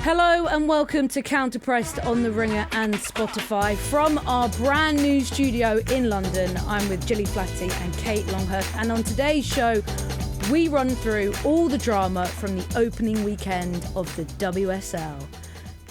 Hello and welcome to Counterpressed on the Ringer and Spotify. From our brand new studio in London, I'm with Gilly, Flaherty and Kate Longhurst. And on today's show, we run through all the drama from the opening weekend of the WSL.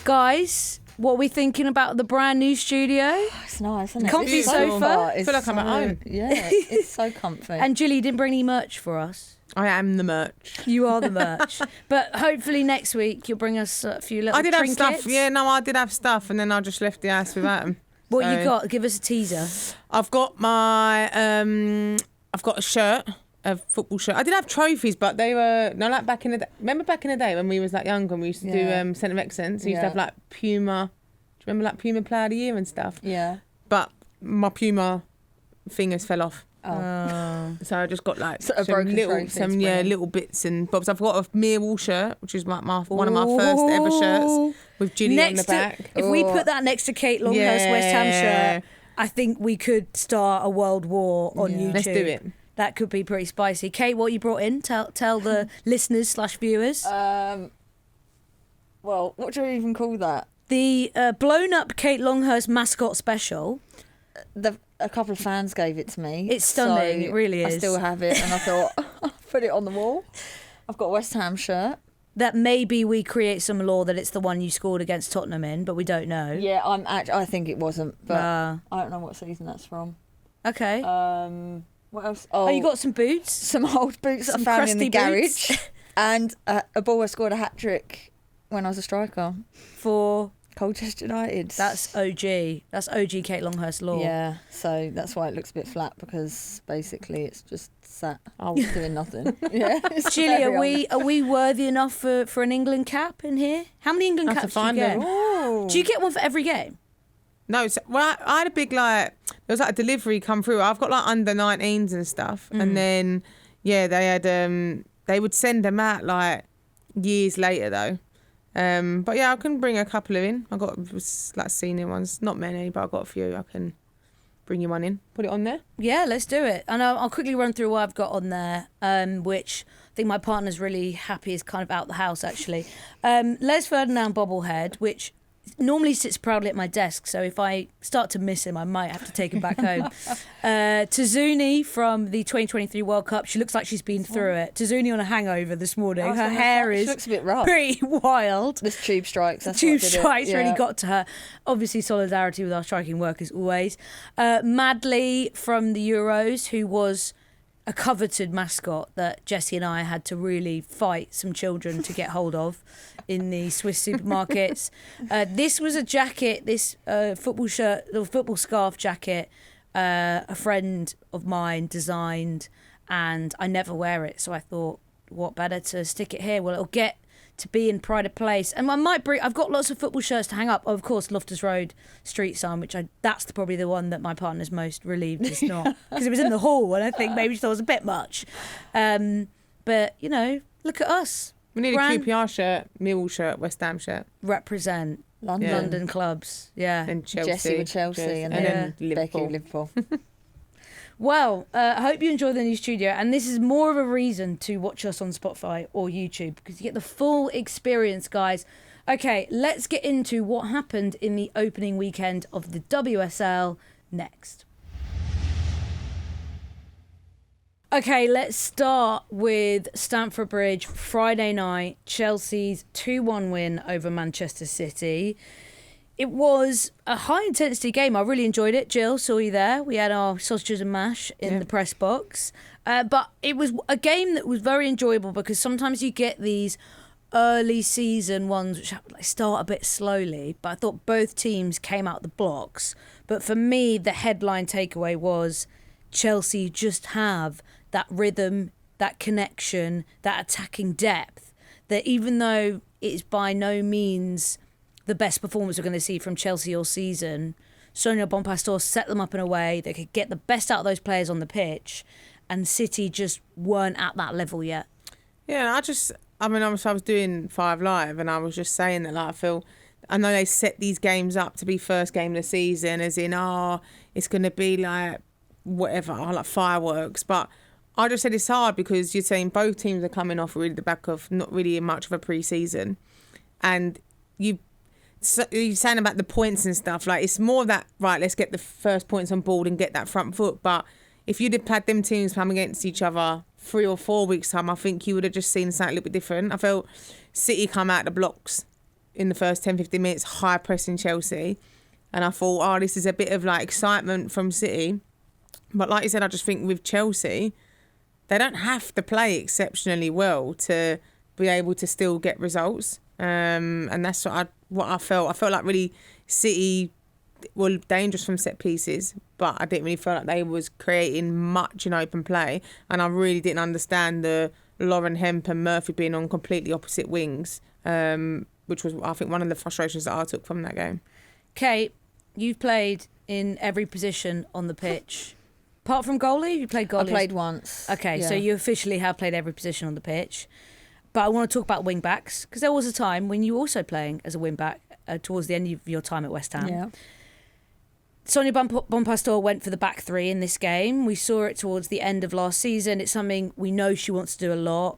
Guys, what are we thinking about the brand new studio? It's nice, isn't it? Comfy sofa. I feel like I'm at home. Yeah, it's so comfy. And Gilly, you didn't bring any merch for us. I am the merch. You are the merch. But hopefully next week you'll bring us a few little trinkets. I did have stuff. Yeah, no, I did have stuff, and then I just left the house without them. What you got? Give us a teaser. I've got my, I've got a shirt, a football shirt. I did have trophies, but they were, like back in the day. Remember back in the day when we was like younger and we used to do Centre of Excellence? We used to have like Puma. Do you remember like Puma Player of the Year and stuff? Yeah. But my Puma fingers fell off. Oh. So I just got like a broken trophy, little bits and bobs. I've got a Millwall shirt, which is like one of my first ever shirts with Gilly on the back. If we put that next to Kate Longhurst West Ham shirt, I think we could start a world war on YouTube. Let's do it. That could be pretty spicy. Kate, what you brought in? Tell the listeners/viewers. Well, what do you even call that? The blown up Kate Longhurst mascot special. A couple of fans gave it to me. It's stunning, so it really is. I still have it, and I thought I'll put it on the wall. I've got a West Ham shirt. That maybe we create some law that it's the one you scored against Tottenham in, but we don't know. Yeah, I think it wasn't, but I don't know what season that's from. Okay. What else? Oh, you got some boots? Some old boots that I found in the garage, and a ball I scored a hat trick when I was a striker for Colchester United. That's OG. That's OG Kate Longhurst law. Yeah, so that's why it looks a bit flat, because basically it's just sat doing nothing. Yeah. Chile, are we worthy enough for an England cap in here? How many England caps do you get? Do you get one for every game? No, I had a big there was like a delivery come through. I've got like under 19s and stuff, and then they had they would send them out like years later though. But yeah, I can bring a couple of in. I got like senior ones, not many, but I got a few. I can bring you one in. Put it on there. Yeah, let's do it. And I'll quickly run through what I've got on there, which I think my partner's really happy is kind of out the house actually. Les Ferdinand bobblehead, which normally sits proudly at my desk, so if I start to miss him I might have to take him back home. Tazuni from the 2023 World Cup, she looks like she's been through it. Tazuni on a hangover this morning. Her hair she looks a bit rough. Pretty wild. This tube strikes. Tube strikes really got to her. Obviously solidarity with our striking workers always. Madley from the Euros, who was a coveted mascot that Jessie and I had to really fight some children to get hold of in the Swiss supermarkets. This was a jacket, this football shirt, the football scarf jacket, a friend of mine designed, and I never wear it, so I thought, what better to stick it here? Well, it'll get to be in pride of place, and I've got lots of football shirts to hang up. Oh, of course, Loftus Road street sign, which that's probably the one that my partner's most relieved it's not, because it was in the hall, and I think maybe she thought it was a bit much. But look at us. We need a QPR shirt, Millwall shirt, West Ham shirt. Represent London clubs. Yeah. And Chelsea. Jessie with Chelsea, and then Liverpool. Becky Liverpool. Well, I hope you enjoy the new studio, and this is more of a reason to watch us on Spotify or YouTube, because you get the full experience, guys. Okay, let's get into what happened in the opening weekend of the WSL next. Okay, let's start with Stamford Bridge. Friday night, Chelsea's 2-1 win over Manchester City. It was a high-intensity game. I really enjoyed it. Jill, saw you there. We had our sausages and mash in the press box. But it was a game that was very enjoyable, because sometimes you get these early season ones which start a bit slowly. But I thought both teams came out the blocks. But for me, the headline takeaway was Chelsea just have that rhythm, that connection, that attacking depth, that even though it's by no means the best performance we're going to see from Chelsea all season, Sonia Bonpastor set them up in a way that could get the best out of those players on the pitch, and City just weren't at that level yet. Yeah, I was doing 5 Live, and I was just saying that I know they set these games up to be first game of the season, as in, it's going to be like whatever, like fireworks, but I just said it's hard because you're saying both teams are coming off really the back of not really much of a pre-season, and you're saying about the points and stuff, like it's more of that, right, let's get the first points on board and get that front foot. But if you'd have had them teams playing against each other 3 or 4 weeks' time, I think you would have just seen something a little bit different. I felt City come out the blocks in the first 10-15 minutes, high pressing Chelsea. And I thought, this is a bit of like excitement from City. But like you said, I just think with Chelsea, they don't have to play exceptionally well to be able to still get results. And that's what I felt. I felt like really City were dangerous from set pieces, but I didn't really feel like they was creating much in open play. And I really didn't understand the Lauren Hemp and Murphy being on completely opposite wings, which was, I think, one of the frustrations that I took from that game. Kate, you've played in every position on the pitch. Apart from goalie, you played goalie? I played once. Okay, yeah. So you officially have played every position on the pitch. But I want to talk about wing backs, because there was a time when you were also playing as a wing back towards the end of your time at West Ham. Yeah. Sonia Bonpastor went for the back three in this game. We saw it towards the end of last season. It's something we know she wants to do a lot.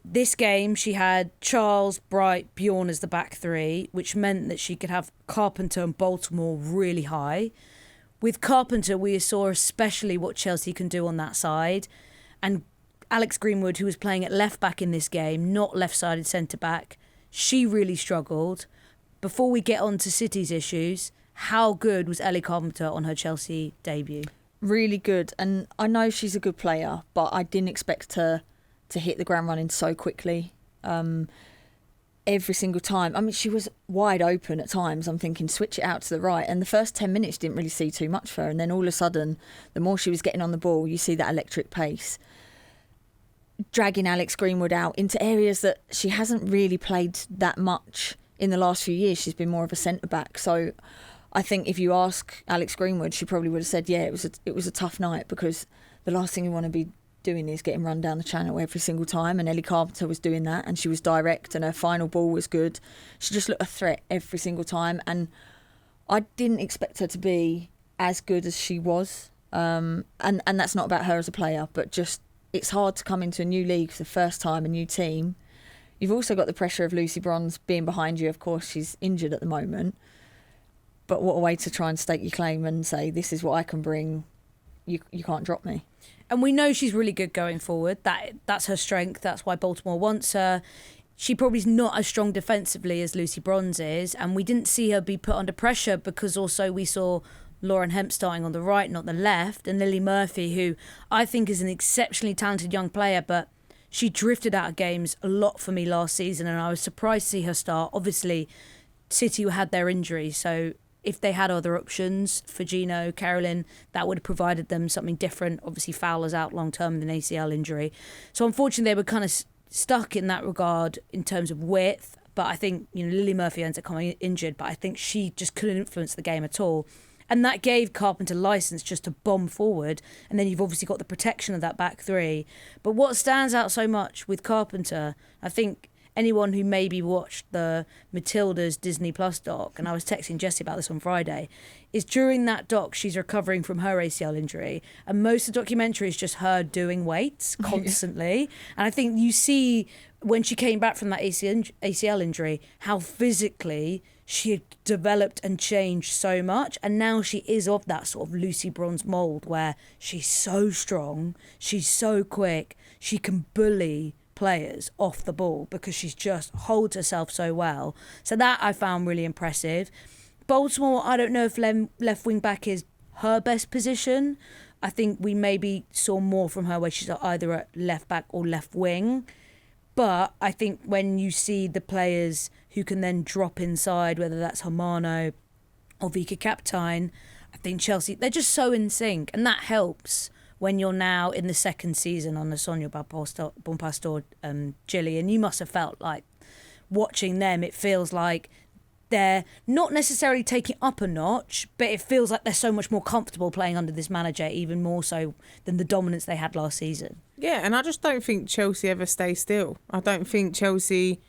This game, she had Charles, Bright, Bjorn as the back three, which meant that she could have Carpenter and Baltimore really high. With Carpenter, we saw especially what Chelsea can do on that side. And Alex Greenwood, who was playing at left back in this game, not left-sided centre-back, she really struggled. Before we get on to City's issues, how good was Ellie Carpenter on her Chelsea debut? Really good. And I know she's a good player, but I didn't expect her to hit the ground running so quickly. Every single time. I mean, she was wide open at times. I'm thinking, switch it out to the right. And the first 10 minutes didn't really see too much for her. And then all of a sudden, the more she was getting on the ball, you see that electric pace. Dragging Alex Greenwood out into areas that she hasn't really played that much in the last few years. She's been more of a centre-back. So I think if you ask Alex Greenwood, she probably would have said, yeah, it was a tough night, because the last thing you want to be doing is getting run down the channel every single time. And Ellie Carpenter was doing that, and she was direct, and her final ball was good. She just looked a threat every single time, and I didn't expect her to be as good as she was. And that's not about her as a player, but just it's hard to come into a new league for the first time, a new team. You've also got the pressure of Lucy Bronze being behind you. Of course, she's injured at the moment. But what a way to try and stake your claim and say, this is what I can bring. You can't drop me. And we know she's really good going forward. That's her strength. That's why Baltimore wants her. She probably is not as strong defensively as Lucy Bronze is. And we didn't see her be put under pressure, because also we saw Lauren Hemp starting on the right, not the left, and Lily Murphy, who I think is an exceptionally talented young player, but she drifted out of games a lot for me last season, and I was surprised to see her start. Obviously, City had their injuries, so if they had other options for Gino, Carolyn, that would have provided them something different. Obviously, Fowler's out long-term with an ACL injury. So unfortunately, they were kind of stuck in that regard in terms of width, but I think, Lily Murphy ends up coming injured, but I think she just couldn't influence the game at all. And that gave Carpenter licence just to bomb forward. And then you've obviously got the protection of that back three. But what stands out so much with Carpenter, I think anyone who maybe watched the Matilda's Disney Plus doc, and I was texting Jessie about this on Friday, is during that doc, she's recovering from her ACL injury. And most of the documentary is just her doing weights constantly. And I think you see when she came back from that ACL injury, how physically she had developed and changed so much, and now she is of that sort of Lucy Bronze mould where she's so strong, she's so quick, she can bully players off the ball because she's just holds herself so well. So that I found really impressive. Baltimore, I don't know if left wing back is her best position. I think we maybe saw more from her where she's either at left back or left wing. But I think when you see the players who can then drop inside, whether that's Hermano or Vika Kaptein, I think Chelsea, they're just so in sync. And that helps when you're now in the second season on the Sonia Bonpastor Gilly. And you must have felt like watching them, it feels like they're not necessarily taking up a notch, but it feels like they're so much more comfortable playing under this manager, even more so than the dominance they had last season. Yeah, and I just don't think Chelsea ever stay still. I don't think Chelsea,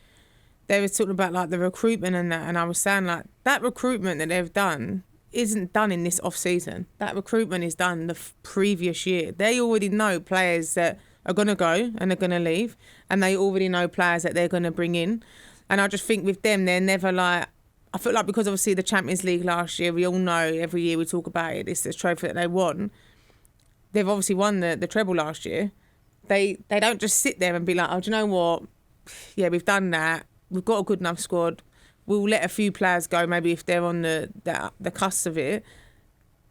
they were talking about like the recruitment and that, and I was saying like that recruitment that they've done isn't done in this off-season. That recruitment is done the previous year. They already know players that are going to go and are going to leave, and they already know players that they're going to bring in. And I just think with them, they're never like, I feel like because obviously the Champions League last year, we all know every year we talk about it, it's this trophy that they won. They've obviously won the treble last year. They don't just sit there and be like, oh, do you know what? Yeah, we've done that. We've got a good enough squad. We'll let a few players go, maybe if they're on the cusp of it.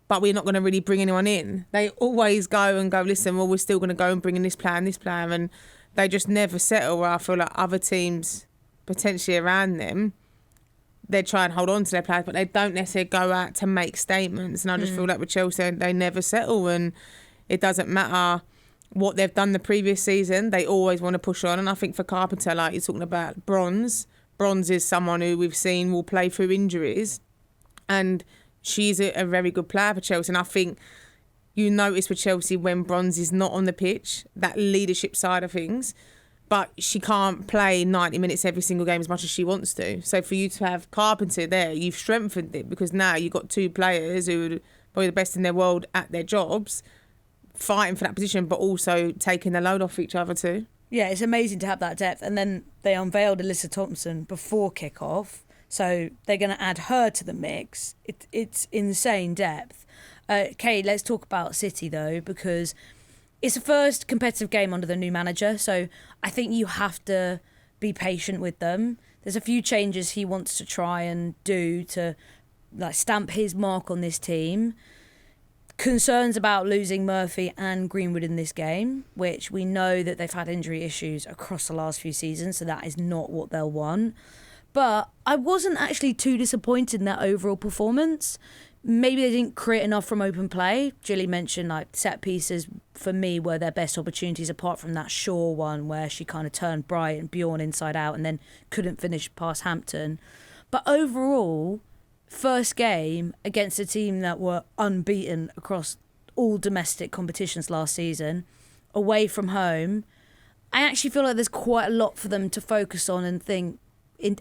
But we're not going to really bring anyone in. They always go, listen, well, we're still going to go and bring in this player and this player. And they just never settle, where I feel like other teams potentially around them, they try and hold on to their players, but they don't necessarily go out to make statements. And I just feel like with Chelsea, they never settle, and it doesn't matter what they've done the previous season. They always want to push on. And I think for Carpenter, like you're talking about Bronze is someone who we've seen will play through injuries, and she's a very good player for Chelsea. And I think you notice with Chelsea when Bronze is not on the pitch, that leadership side of things, but she can't play 90 minutes every single game as much as she wants to. So for you to have Carpenter there, you've strengthened it, because now you've got two players who are probably the best in their world at their jobs, fighting for that position, but also taking the load off each other too. Yeah, it's amazing to have that depth. And then they unveiled Alyssa Thompson before kick-off, so they're going to add her to the mix. It's insane depth. Okay, let's talk about City though, because it's the first competitive game under the new manager, so I think you have to be patient with them. There's a few changes he wants to try and do to like stamp his mark on this team. Concerns about losing Murphy and Greenwood in this game, which we know that they've had injury issues across the last few seasons, so that is not what they'll want. But I wasn't actually too disappointed in their overall performance. Maybe they didn't create enough from open play. Gilly mentioned like set pieces for me were their best opportunities, apart from that Shaw one where she kind of turned Bjorn inside out and then couldn't finish past Hampton. But overall, first game against a team that were unbeaten across all domestic competitions last season, away from home, I actually feel like there's quite a lot for them to focus on and think.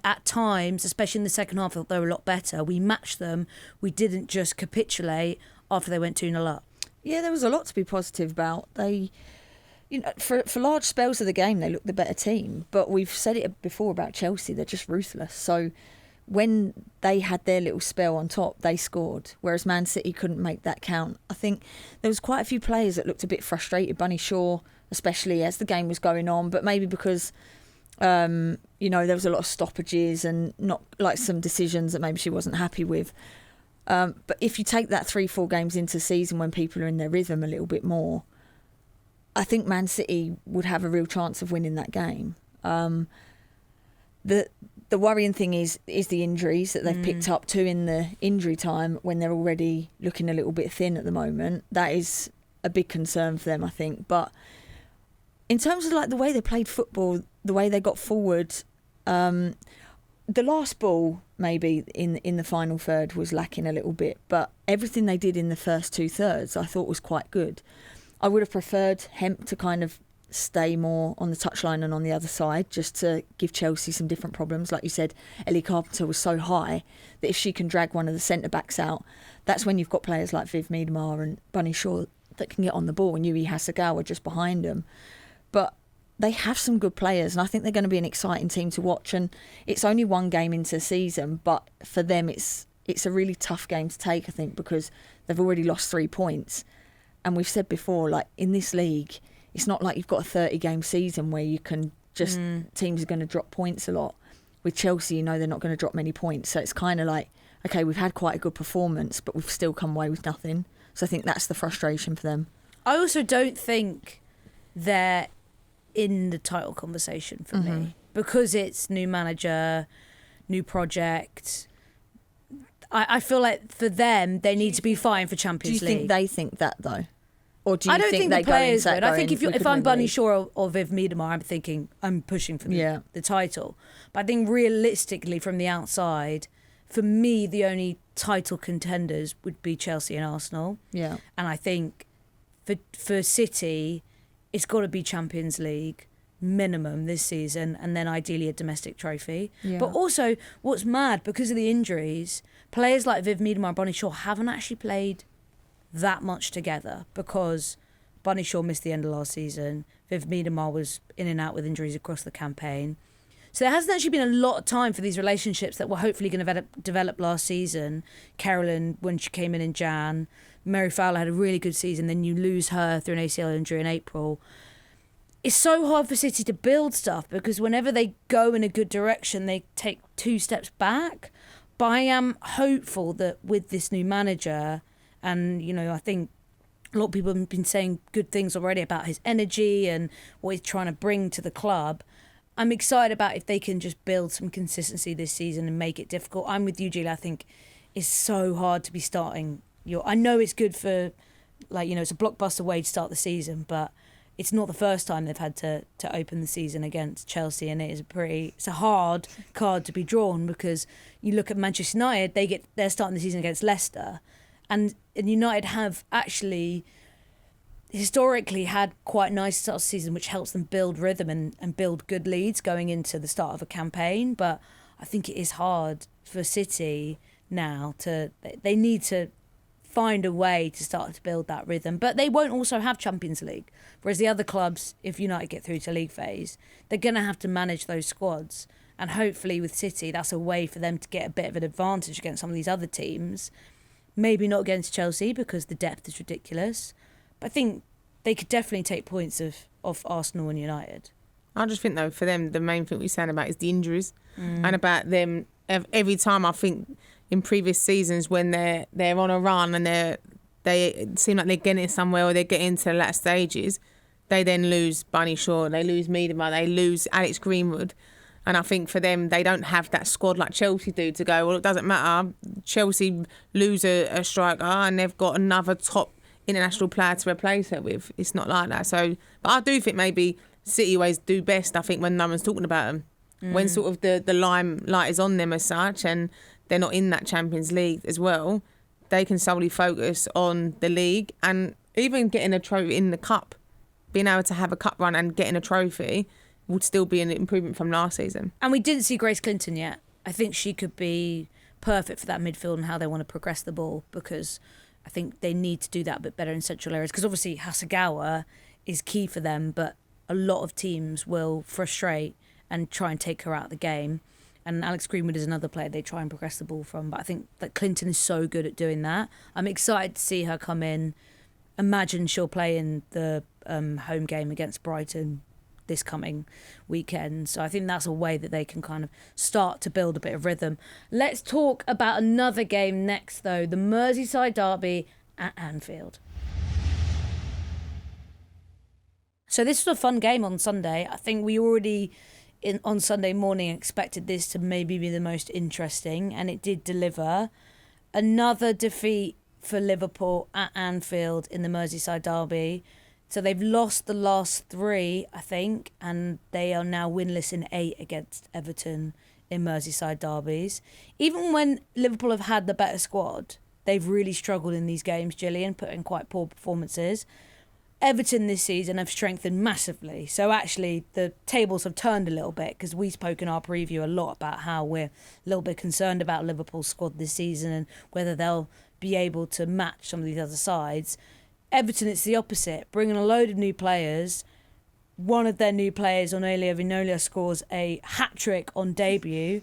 At times, especially in the second half, I thought they were a lot better. We matched them. We didn't just capitulate after they went 2-0 up. Yeah, there was a lot to be positive about. They, for large spells of the game, they looked the better team. But we've said it before about Chelsea, they're just ruthless. So when they had their little spell on top, they scored, whereas Man City couldn't make that count. I think there was quite a few players that looked a bit frustrated. Bunny Shaw, especially as the game was going on, but maybe because there was a lot of stoppages and not like some decisions that maybe she wasn't happy with. But if you take that 3-4 games into season when people are in their rhythm a little bit more, I think Man City would have a real chance of winning that game. The worrying thing is the injuries that they've picked up too in the injury time when they're already looking a little bit thin at the moment. That is a big concern for them, I think. But in terms of like the way they played football, the way they got forward, the last ball maybe in the final third was lacking a little bit, but everything they did in the first 2/3 I thought was quite good. I would have preferred Hemp to kind of stay more on the touchline and on the other side, just to give Chelsea some different problems. Like you said, Ellie Carpenter was so high that if she can drag one of the centre-backs out, that's when you've got players like Viv Miedemar and Bunny Shaw that can get on the ball, and Yui Hasegawa just behind them. But they have some good players, and I think they're going to be an exciting team to watch. And it's only one game into the season, but for them it's a really tough game to take, I think, because they've already lost 3 points. And we've said before, like in this league, it's not like you've got a 30-game season where you can just teams are going to drop points a lot. With Chelsea, they're not going to drop many points, so it's kind of like, okay, we've had quite a good performance, but we've still come away with nothing. So I think that's the frustration for them. I also don't think they're in the title conversation for me, because it's new manager, new project. I feel like for them, they need to be fighting for Champions League. Do you think they think that though? Or do you I don't think they the players go would. I think if I'm Bunny Shaw, Shaw or Viv Miedemar, I'm thinking I'm pushing for the title. But I think realistically from the outside, for me, the only title contenders would be Chelsea and Arsenal. Yeah. And I think for City, it's got to be Champions League minimum this season, and then ideally a domestic trophy. Yeah. But also, what's mad, because of the injuries, players like Viv Miedemar and Bunny Shaw haven't actually played that much together, because Bunny Shaw missed the end of last season. Viv Miedemar was in and out with injuries across the campaign. So there hasn't actually been a lot of time for these relationships that were hopefully going to develop last season. Carolyn, when she came in Jan, Mary Fowler had a really good season, then you lose her through an ACL injury in April. It's so hard for City to build stuff because whenever they go in a good direction, they take 2 steps back. But I am hopeful that with this new manager, and, you know, I think a lot of people have been saying good things already about his energy and what he's trying to bring to the club. I'm excited about if they can just build some consistency this season and make it difficult. I'm with you, Gilly. I think it's so hard to be starting. I know it's good for, like, you know, it's a blockbuster way to start the season, but it's not the first time they've had to open the season against Chelsea, and it's a hard card to be drawn because you look at Manchester United, they're starting the season against Leicester, and United have actually historically had quite nice start of the season, which helps them build rhythm and build good leads going into the start of a campaign. But I think it is hard for City now they need to find a way to start to build that rhythm. But they won't also have Champions League. Whereas the other clubs, if United get through to league phase, they're going to have to manage those squads. And hopefully with City, that's a way for them to get a bit of an advantage against some of these other teams. Maybe not against Chelsea because the depth is ridiculous. But I think they could definitely take points of Arsenal and United. I just think, though, for them, the main thing we're saying about is the injuries. And about them, every time I think in previous seasons when they're on a run and they seem like they're getting somewhere or they're getting to the latter stages, they then lose Bunny Shaw, they lose Miedema, they lose Alex Greenwood. And I think for them, they don't have that squad like Chelsea do to go, well, it doesn't matter. Chelsea lose a striker and they've got another top international player to replace her with. It's not like that. So, but I do think maybe City always do best, I think, when no one's talking about them. When sort of the limelight is on them as such and they're not in that Champions League as well, they can solely focus on the league and even getting a trophy in the cup, being able to have a cup run and getting a trophy would still be an improvement from last season. And we didn't see Grace Clinton yet. I think she could be perfect for that midfield and how they want to progress the ball because I think they need to do that a bit better in central areas because obviously Hasegawa is key for them, but a lot of teams will frustrate and try and take her out of the game. And Alex Greenwood is another player they try and progress the ball from. But I think that Clinton is so good at doing that. I'm excited to see her come in. Imagine she'll play in the home game against Brighton this coming weekend. So I think that's a way that they can kind of start to build a bit of rhythm. Let's talk about another game next, though. The Merseyside derby at Anfield. So this was a fun game on Sunday. I think we already on Sunday morning expected this to maybe be the most interesting, and it did deliver. Another defeat for Liverpool at Anfield in the Merseyside derby. So they've lost the last 3, I think, and they are now winless in 8 against Everton in Merseyside derbies. Even when Liverpool have had the better squad, they've really struggled in these games, Gillian, put in quite poor performances. Everton this season have strengthened massively. So actually the tables have turned a little bit because we spoke in our preview a lot about how we're a little bit concerned about Liverpool's squad this season and whether they'll be able to match some of these other sides. Everton, it's the opposite, bringing a load of new players. One of their new players, Onelia Vinolia, scores a hat-trick on debut.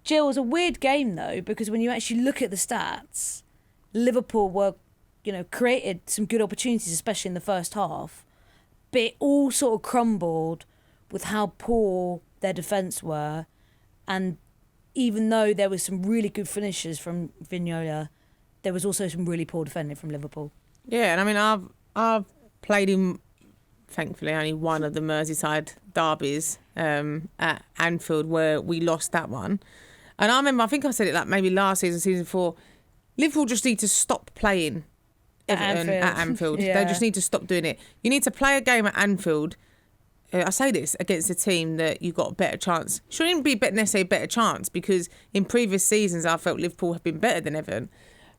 Jill, it was a weird game though because when you actually look at the stats, Liverpool were created some good opportunities, especially in the first half. But it all sort of crumbled with how poor their defence were. And even though there was some really good finishes from Vignola, there was also some really poor defending from Liverpool. Yeah, and I mean, I've played in, thankfully, only one of the Merseyside derbies at Anfield where we lost that one. And I remember, I think I said it like maybe last season 4, Liverpool just need to stop playing Everton at Anfield. Yeah. They just need to stop doing it. You need to play a game at Anfield. I say this against a team that you've got a better chance. Shouldn't be necessarily a better chance because in previous seasons I felt Liverpool have been better than Everton.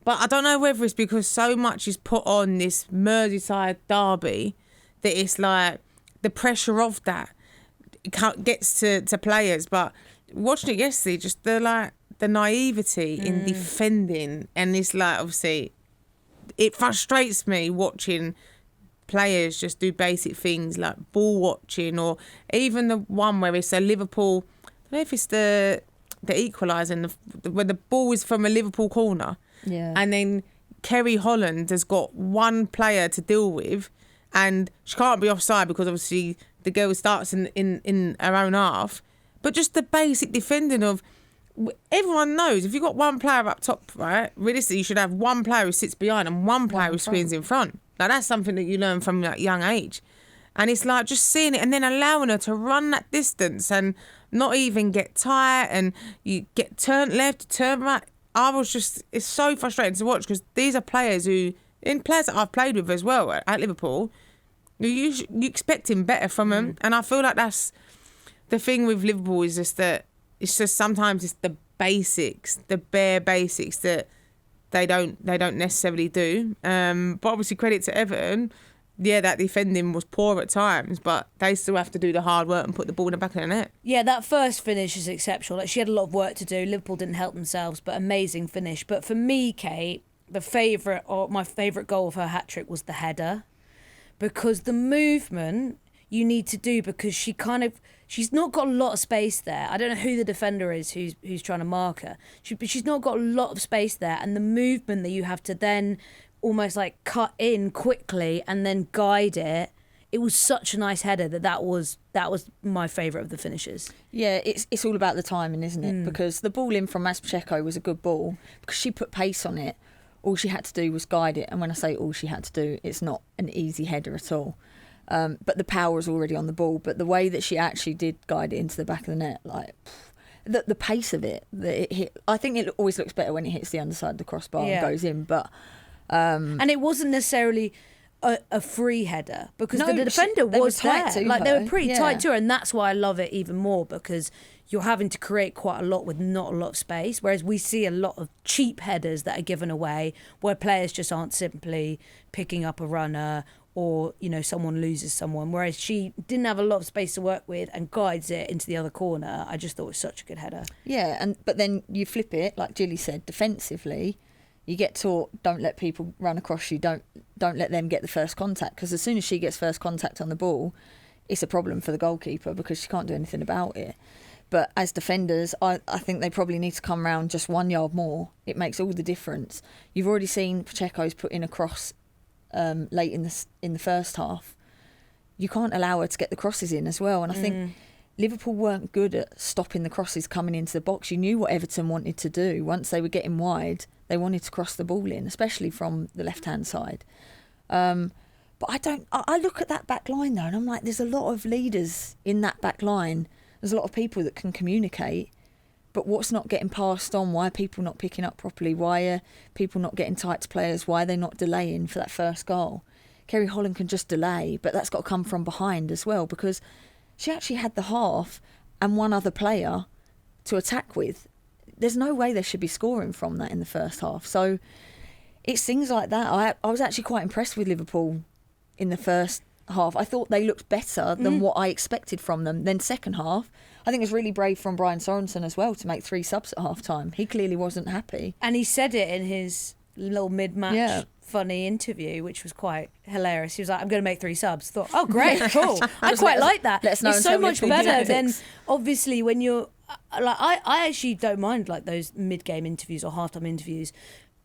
But I don't know whether it's because so much is put on this Merseyside derby that it's like the pressure of that gets to players. But watching it yesterday, just the naivety in defending, and it's like obviously. It frustrates me watching players just do basic things like ball watching, or even the one where it's a Liverpool, I don't know if it's the equaliser, where the ball is from a Liverpool corner, and then Kerry Holland has got one player to deal with, and she can't be offside because obviously the girl starts in her own half. But just the basic defending of, everyone knows if you've got one player up top, right, realistically you should have one player who sits behind and one player who screens in front. Like, that's something that you learn from that young age. And it's like just seeing it and then allowing her to run that distance and not even get tired, and you get turned left, turn right. It's so frustrating to watch, because these are players players that I've played with as well at Liverpool, you expecting better from them. And I feel like that's the thing with Liverpool, is just that it's just sometimes it's the basics, the bare basics that they don't necessarily do. But obviously credit to Everton. Yeah, that defending was poor at times, but they still have to do the hard work and put the ball in the back of the net. Yeah, that first finish is exceptional. Like, she had a lot of work to do. Liverpool didn't help themselves, but amazing finish. But for me, Kate, my favourite goal of her hat-trick was the header, because the movement you need to do, because she's not got a lot of space there. I don't know who the defender is who's trying to mark her, but she's not got a lot of space there, and the movement that you have to then almost like cut in quickly and then guide it. It was such a nice header that was my favourite of the finishes. Yeah, it's all about the timing, isn't it? Because the ball in from Maspacheco was a good ball, because she put pace on it. All she had to do was guide it, and when I say all she had to do, it's not an easy header at all. But the power was already on the ball. But the way that she actually did guide it into the back of the net, like the pace of it, that it hit. I think it always looks better when it hits the underside of the crossbar and goes in. But and it wasn't necessarily a free header, because the defender was there. Like, they were pretty tight to her, and that's why I love it even more, because you're having to create quite a lot with not a lot of space, whereas we see a lot of cheap headers that are given away where players just aren't simply picking up a runner, or, you know, someone loses someone, whereas she didn't have a lot of space to work with and guides it into the other corner. I just thought it was such a good header. Yeah, but then you flip it, like Gilly said, defensively. You get taught, don't let people run across you, don't let them get the first contact, because as soon as she gets first contact on the ball, it's a problem for the goalkeeper, because she can't do anything about it. But as defenders, I think they probably need to come round just 1 yard more. It makes all the difference. You've already seen Pacheco's put in a cross late in the first half. You can't allow her to get the crosses in as well. And I think Liverpool weren't good at stopping the crosses coming into the box. You knew what Everton wanted to do. Once they were getting wide, they wanted to cross the ball in, especially from the left-hand side. But I look at that back line though, and I'm like, there's a lot of leaders in that back line. There's a lot of people that can communicate, but what's not getting passed on? Why are people not picking up properly? Why are people not getting tight to players? Why are they not delaying for that first goal? Kerry Holland can just delay, but that's got to come from behind as well, because she actually had the half and one other player to attack with. There's no way they should be scoring from that in the first half. So it's things like that. I was actually quite impressed with Liverpool in the first half. I thought they looked better than what I expected from them. Then second half, I think it was really brave from Brian Sorensen as well to make 3 subs at half time. He clearly wasn't happy. And he said it in his little mid-match funny interview, which was quite hilarious. He was like, I'm going to make 3 subs. I thought, oh, great, cool. I quite like that. Let us know. It's so much better than, obviously, when you're... Like, I actually don't mind like those mid-game interviews or half-time interviews,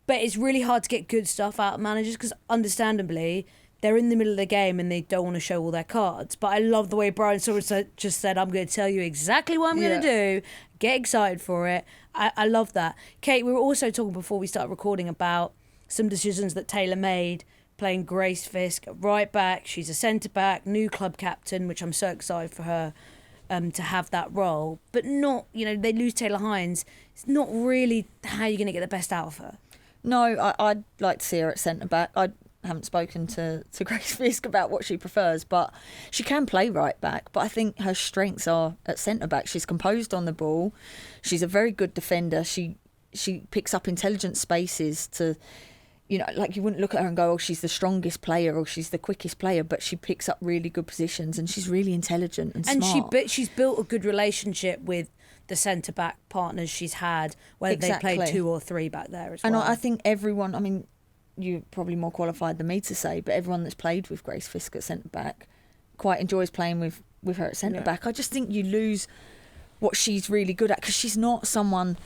but it's really hard to get good stuff out of managers, because understandably they're in the middle of the game and they don't want to show all their cards. But I love the way Brian Sorensen just said, I'm going to tell you exactly what I'm going to do. Get excited for it. I love that. Kate, we were also talking before we started recording about some decisions that Taylor made, playing Grace Fisk at right back. She's a centre-back, new club captain, which I'm so excited for her to have that role. But not, they lose Taylor Hines. It's not really how you're going to get the best out of her. No, I'd like to see her at centre-back. I haven't spoken to Grace Fisk about what she prefers, but she can play right back. But I think her strengths are at centre-back. She's composed on the ball. She's a very good defender. She picks up intelligent spaces to... like you wouldn't look at her and go, oh, she's the strongest player or she's the quickest player, but she picks up really good positions and she's really intelligent and smart. And she's built a good relationship with the centre-back partners she's had, whether they played 2 or 3 back there as well. And I think everyone, you're probably more qualified than me to say, but everyone that's played with Grace Fisk at centre-back quite enjoys playing with her at centre-back. I just think you lose what she's really good at, because she's not someone...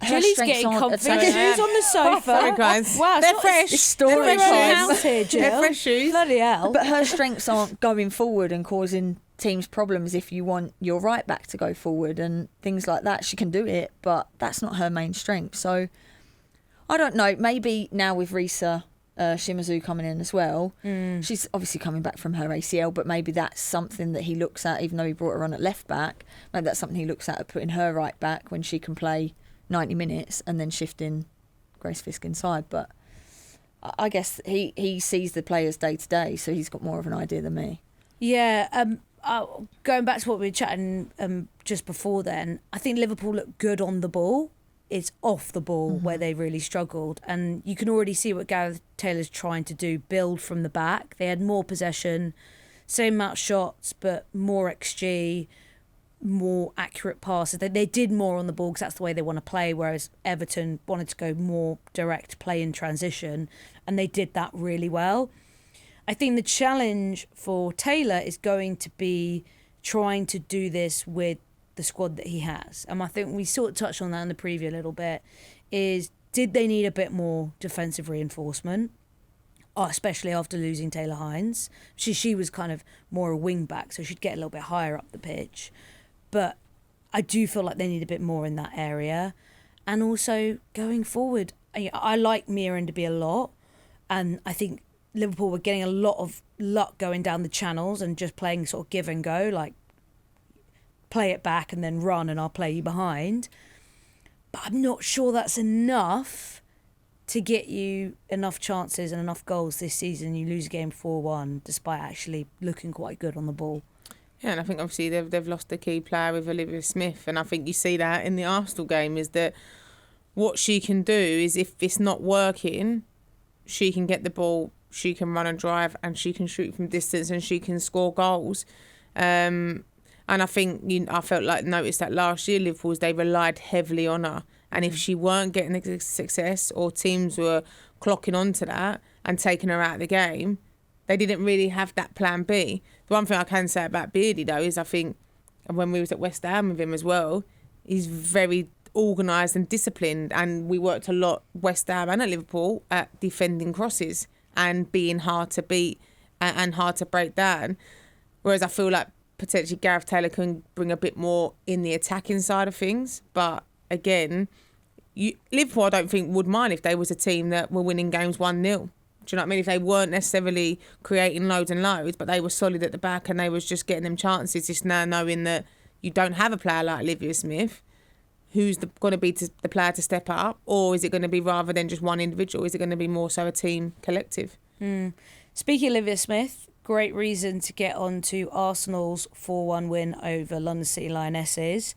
Gilly's getting comfy. Shoes on the sofa. Sorry, guys. Wow, they're fresh. It's story They're time. fresh shoes. They're fresh shoes. Bloody hell. But her strengths aren't going forward and causing teams problems if you want your right back to go forward and things like that. She can do it, but that's not her main strength. So I don't know. Maybe now with Risa Shimazu coming in as well, she's obviously coming back from her ACL, but maybe that's something that he looks at, even though he brought her on at left back. Maybe that's something he looks at putting her right back when she can play 90 minutes and then shifting Grace Fisk inside. But I guess he sees the players day to day, so he's got more of an idea than me. Yeah, going back to what we were chatting just before then, I think Liverpool looked good on the ball. It's off the ball where they really struggled. And you can already see what Gareth Taylor's trying to do, build from the back. They had more possession, same amount of shots, but more XG, more accurate passes. They did more on the ball because that's the way they want to play, whereas Everton wanted to go more direct play in transition, and they did that really well. I think the challenge for Taylor is going to be trying to do this with the squad that he has. And I think we sort of touched on that in the preview a little bit, is did they need a bit more defensive reinforcement? Especially after losing Taylor Hines. She was kind of more a wing back, so she'd get a little bit higher up the pitch. But I do feel like they need a bit more in that area. And also, going forward, I like Mia Enderby a lot. And I think Liverpool were getting a lot of luck going down the channels and just playing sort of give and go, like play it back and then run and I'll play you behind. But I'm not sure that's enough to get you enough chances and enough goals this season. You lose a game 4-1 despite actually looking quite good on the ball. Yeah, and I think obviously they've lost a key player with Olivia Smith, and I think you see that in the Arsenal game, is that what she can do is, if it's not working, she can get the ball, she can run and drive, and she can shoot from distance, and she can score goals. And I think I felt like noticed that last year Liverpool, they relied heavily on her, and if she weren't getting the success or teams were clocking onto that and taking her out of the game, they didn't really have that plan B. The one thing I can say about Beardy, though, is I think when we was at West Ham with him as well, he's very organised and disciplined, and we worked a lot, West Ham and at Liverpool, at defending crosses and being hard to beat and hard to break down. Whereas I feel like potentially Gareth Taylor can bring a bit more in the attacking side of things. But again, Liverpool I don't think would mind if they was a team that were winning games 1-0. Do you know what I mean? If they weren't necessarily creating loads and loads, but they were solid at the back and they was just getting them chances, just now knowing that you don't have a player like Olivia Smith, who's going to be the player to step up? Or is it going to be, rather than just one individual, is it going to be more so a team collective? Speaking of Olivia Smith, great reason to get on to Arsenal's 4-1 win over London City Lionesses.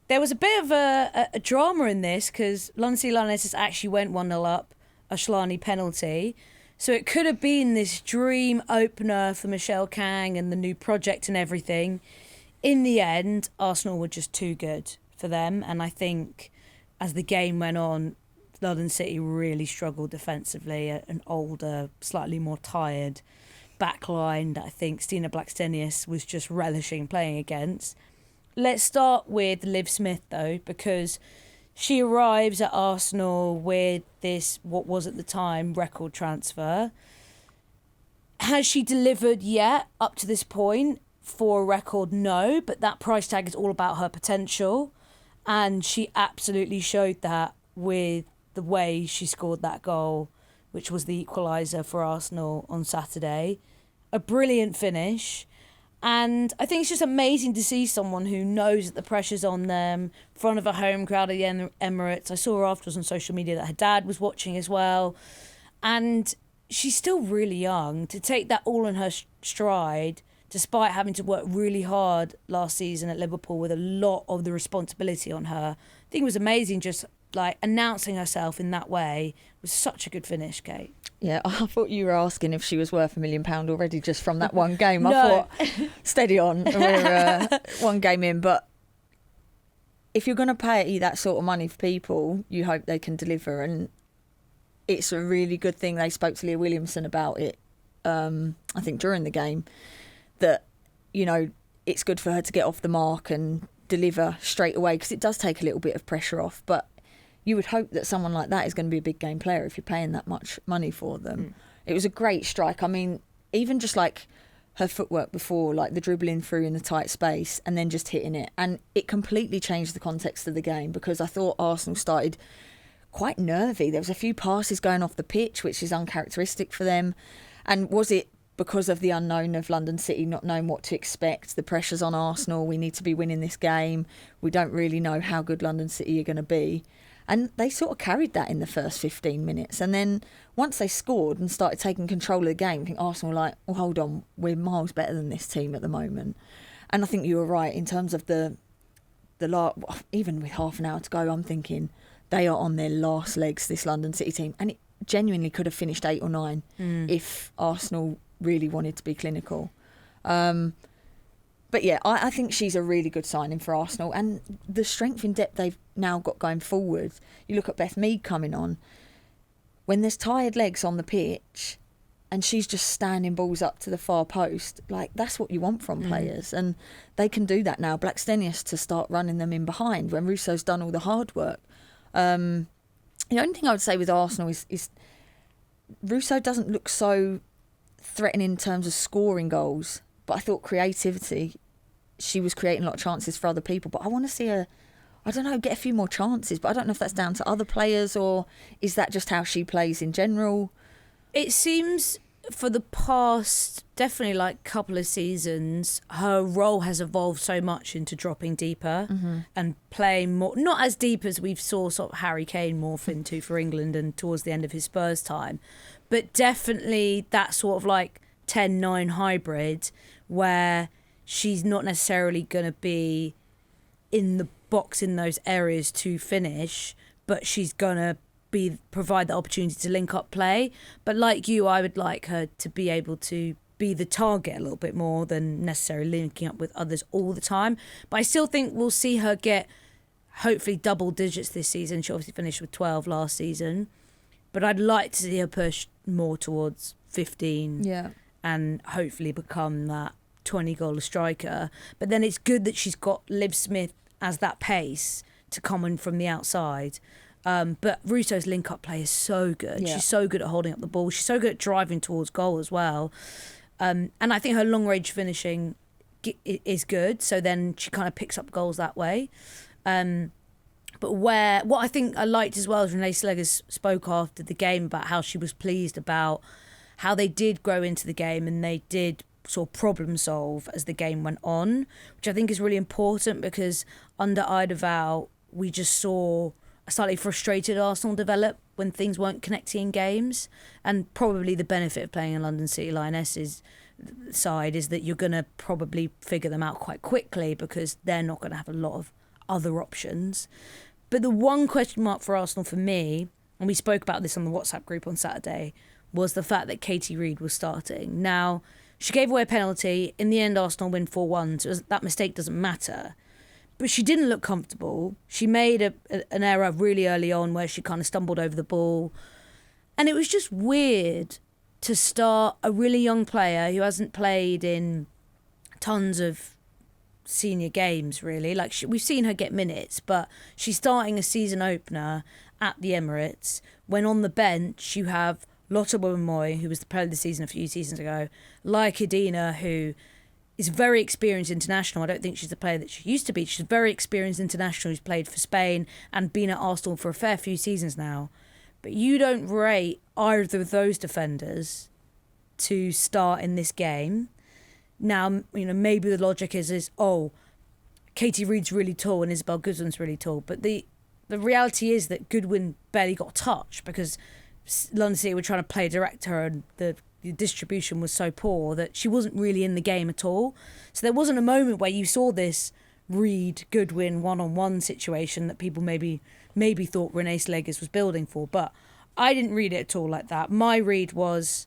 There was a bit of a drama in this because London City Lionesses actually went 1-0 up, a Shlani penalty. So it could have been this dream opener for Michelle Kang and the new project and everything. In the end, Arsenal were just too good for them. And I think as the game went on, London City really struggled defensively. An older, slightly more tired backline that I think Stina Blackstenius was just relishing playing against. Let's start with Liv Smith, though, because she arrives at Arsenal with this, what was at the time, record transfer. Has she delivered yet up to this point? For a record, no, but that price tag is all about her potential. And she absolutely showed that with the way she scored that goal, which was the equaliser for Arsenal on Saturday. A brilliant finish. And I think it's just amazing to see someone who knows that the pressure's on them, in front of a home crowd at the Emirates. I saw her afterwards on social media that her dad was watching as well. And she's still really young. To take that all in her stride, despite having to work really hard last season at Liverpool with a lot of the responsibility on her, I think it was amazing just like announcing herself in that way. It was such a good finish, Kate. Yeah, I thought you were asking if she was worth £1 million already just from that one game. No. I thought, steady on, we're one game in. But if you're going to pay that sort of money for people, you hope they can deliver. And it's a really good thing. They spoke to Leah Williamson about it, I think during the game, that, you know, it's good for her to get off the mark and deliver straight away, because it does take a little bit of pressure off. But you would hope that someone like that is going to be a big game player if you're paying that much money for them. It was a great strike. I mean, even just like her footwork before, like the dribbling through in the tight space and then just hitting it. And it completely changed the context of the game, because I thought Arsenal started quite nervy. There was a few passes going off the pitch, which is uncharacteristic for them. And was it because of the unknown of London City, not knowing what to expect? The pressure's on Arsenal. We need to be winning this game. We don't really know how good London City are going to be. And they sort of carried that in the first 15 minutes. And then once they scored and started taking control of the game, I think Arsenal were like, well, hold on, we're miles better than this team at the moment. And I think you were right in terms of even with half an hour to go, I'm thinking they are on their last legs, this London City team. And it genuinely could have finished 8 or 9 if Arsenal really wanted to be clinical. But yeah, I think she's a really good signing for Arsenal. And the strength in depth they've now got going forward. You look at Beth Mead coming on. When there's tired legs on the pitch and she's just standing balls up to the far post, like, that's what you want from players. And they can do that now. Blackstenius to start running them in behind when Russo's done all the hard work. The only thing I would say with Arsenal is Russo doesn't look so threatening in terms of scoring goals, but I thought creativity, she was creating a lot of chances for other people. But I want to see her, I don't know, get a few more chances. But I don't know if that's down to other players or is that just how she plays in general? It seems for the past, definitely like couple of seasons, her role has evolved so much into dropping deeper and playing more, not as deep as we've saw sort of Harry Kane morph into for England and towards the end of his Spurs time, but definitely that sort of like 10-9 hybrid where she's not necessarily going to be in the box in those areas to finish, but she's going to provide the opportunity to link up play. But like you, I would like her to be able to be the target a little bit more than necessarily linking up with others all the time. But I still think we'll see her get hopefully double digits this season. She obviously finished with 12 last season. But I'd like to see her push more towards 15 and hopefully become that 20-goal striker. But then it's good that she's got Liv Smith as that pace to come in from the outside. But Russo's link-up play is so good. Yeah. She's so good at holding up the ball. She's so good at driving towards goal as well. And I think her long-range finishing is good. So then she kind of picks up goals that way. But what I think I liked as well is Renee Slegers spoke after the game about how she was pleased about how they did grow into the game and they did sort of problem solve as the game went on, which I think is really important because under Ida Val, we just saw a slightly frustrated Arsenal develop when things weren't connecting in games. And probably the benefit of playing in London City Lionesses side is that you're going to probably figure them out quite quickly because they're not going to have a lot of other options. But the one question mark for Arsenal for me, and we spoke about this on the WhatsApp group on Saturday, was the fact that Katie Reid was starting. Now, she gave away a penalty. In the end, Arsenal win 4-1, so that mistake doesn't matter. But she didn't look comfortable. She made an error really early on where she kind of stumbled over the ball. And it was just weird to start a really young player who hasn't played in tons of senior games, really. Like we've seen her get minutes, but she's starting a season opener at the Emirates when on the bench you have Lotte Moy, who was the player of the season a few seasons ago, like Edina, who is very experienced international. I don't think she's the player that she used to be. She's a very experienced international who's played for Spain and been at Arsenal for a fair few seasons now. But you don't rate either of those defenders to start in this game. Now, you know, maybe the logic is Katie Reid's really tall and Isabel Goodwin's really tall. But the reality is that Goodwin barely got touched because London City were trying to play direct her and the distribution was so poor that she wasn't really in the game at all. So there wasn't a moment where you saw this Reid-Goodwin one-on-one situation that people maybe thought Renee Slegers was building for. But I didn't read it at all like that. My read was,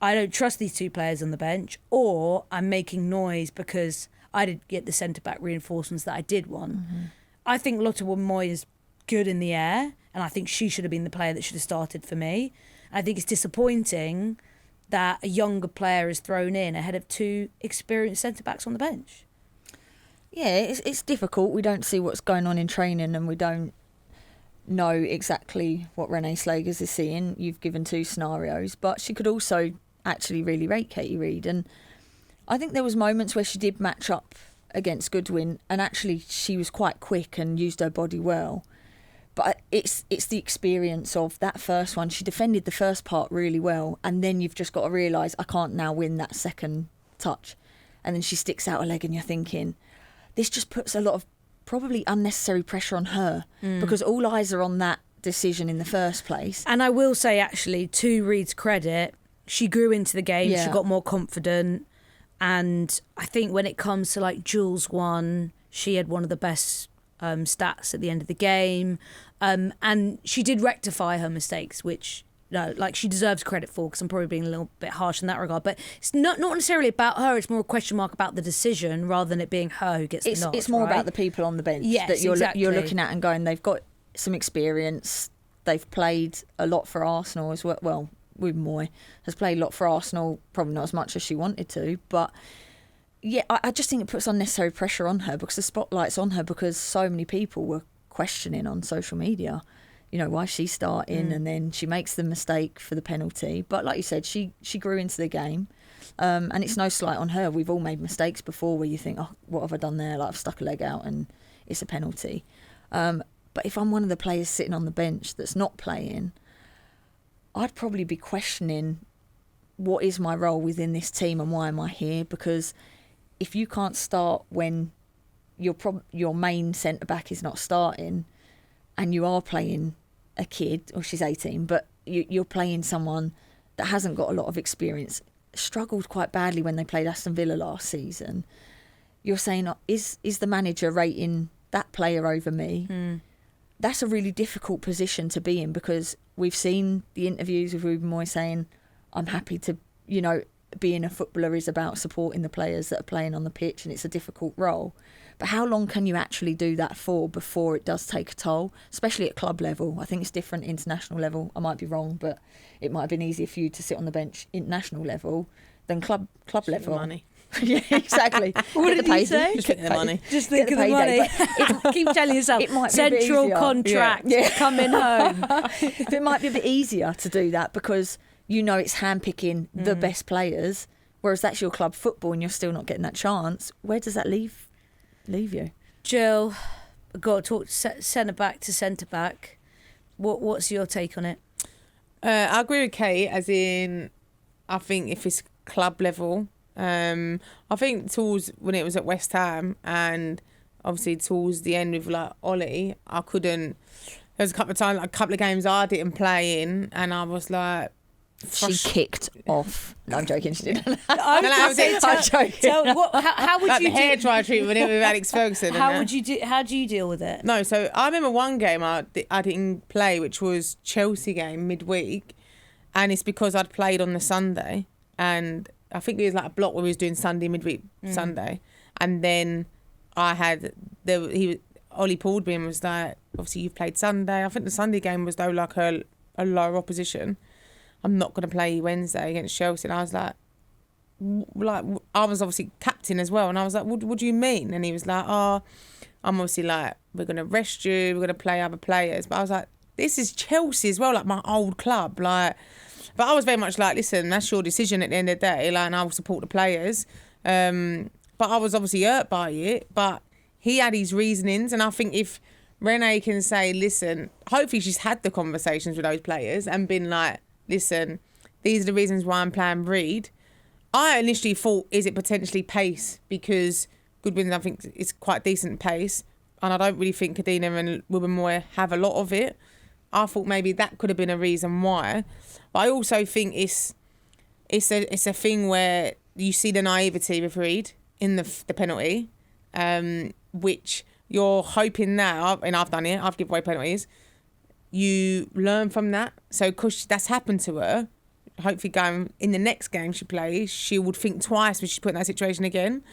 I don't trust these two players on the bench, or I'm making noise because I didn't get the centre-back reinforcements that I did want. Mm-hmm. I think Lotte Moy is good in the air, and I think she should have been the player that should have started for me. I think it's disappointing that a younger player is thrown in ahead of two experienced centre-backs on the bench. Yeah, it's difficult. We don't see what's going on in training, and we don't know exactly what Renee Slagers is seeing. You've given two scenarios, but she could also actually really rate Katie Reid. And I think there was moments where she did match up against Goodwin, and actually she was quite quick and used her body well. But it's the experience of that first one. She defended the first part really well, and then you've just got to realise I can't now win that second touch. And then she sticks out a leg and you're thinking, this just puts a lot of probably unnecessary pressure on her because all eyes are on that decision in the first place. And I will say, actually, to Reid's credit, she grew into the game, she got more confident. And I think when it comes to like Jules 1, she had one of the best stats at the end of the game. And she did rectify her mistakes, which she deserves credit for, because I'm probably being a little bit harsh in that regard. But it's not necessarily about her. It's more a question mark about the decision rather than it being her who gets the nod. It's more right? about the people on the bench yes, that you're looking at and going, they've got some experience. They've played a lot for Arsenal as well. Well, Ruben Moy has played a lot for Arsenal, probably not as much as she wanted to. But yeah, I just think it puts unnecessary pressure on her because the spotlight's on her because so many people were questioning on social media, why she's starting, and then she makes the mistake for the penalty. But like you said, she grew into the game, and it's no slight on her. We've all made mistakes before where you think, oh, what have I done there? Like I've stuck a leg out and it's a penalty. But if I'm one of the players sitting on the bench that's not playing, I'd probably be questioning what is my role within this team and why am I here? Because if you can't start when your main centre-back is not starting and you are playing a kid, or she's 18, but you're playing someone that hasn't got a lot of experience, struggled quite badly when they played Aston Villa last season, you're saying, is the manager rating that player over me? That's a really difficult position to be in because we've seen the interviews with Ruben Moy saying, I'm happy to, being a footballer is about supporting the players that are playing on the pitch, and it's a difficult role. But how long can you actually do that for before it does take a toll, especially at club level? I think it's different international level. I might be wrong, but it might have been easier for you to sit on the bench international level than club level. Money. Yeah, exactly. What did you say? Just think of the money. Just think of the money. Keep telling yourself, it might be central contract coming home. It might be a bit easier to do that because it's handpicking the best players, whereas that's your club football and you're still not getting that chance. Where does that leave you? Jill, I've got to talk centre-back to centre-back. What's your take on it? I agree with Kate, as in, I think if it's club level, I think towards when it was at West Ham and obviously towards the end with like Ollie, I couldn't. There was a couple of times, like a couple of games I didn't play in, and I was like. She kicked off. No, I'm joking. She didn't. I'm joking. How would like you the hair dry treatment with Alex Ferguson? How do you deal with it? No, so I remember one game I didn't play, which was Chelsea game midweek, and it's because I'd played on the Sunday, and I think it was like a block where we was doing Sunday midweek Sunday, and then Ollie pulled me and was like, obviously you've played Sunday. I think the Sunday game was though like a lower opposition. I'm not going to play Wednesday against Chelsea. And I was like, I was obviously captain as well. And I was like, what do you mean? And he was like, I'm obviously like, we're going to rest you. We're going to play other players. But I was like, this is Chelsea as well, like my old club. Like, but I was very much like, listen, that's your decision at the end of the day. Like, and I will support the players. But I was obviously hurt by it. But he had his reasonings. And I think if Renee can say, listen, hopefully she's had the conversations with those players and been like, listen, these are the reasons why I'm playing Reid. I initially thought, is it potentially pace? Because Goodwin, I think, is quite decent pace. And I don't really think Kadina and Ruben Moy have a lot of it. I thought maybe that could have been a reason why. But I also think it's a thing where you see the naivety with Reid in the penalty, which you're hoping now, and I've done it, I've given away penalties, you learn from that. So because that's happened to her, hopefully going in the next game she plays, she would think twice when she's put in that situation again.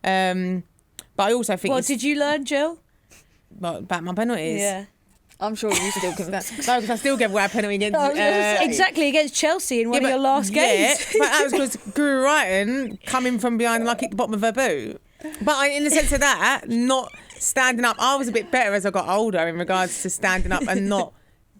But I also think... What did you learn, Jill? About my penalties? Yeah. I'm sure you still can. No, because I still gave away a penalty against. Exactly, against Chelsea in one of your last games. But that was because Guru Wrighton coming from behind, like, at the bottom of her boot. But in the sense of that, not standing up, I was a bit better as I got older in regards to standing up and not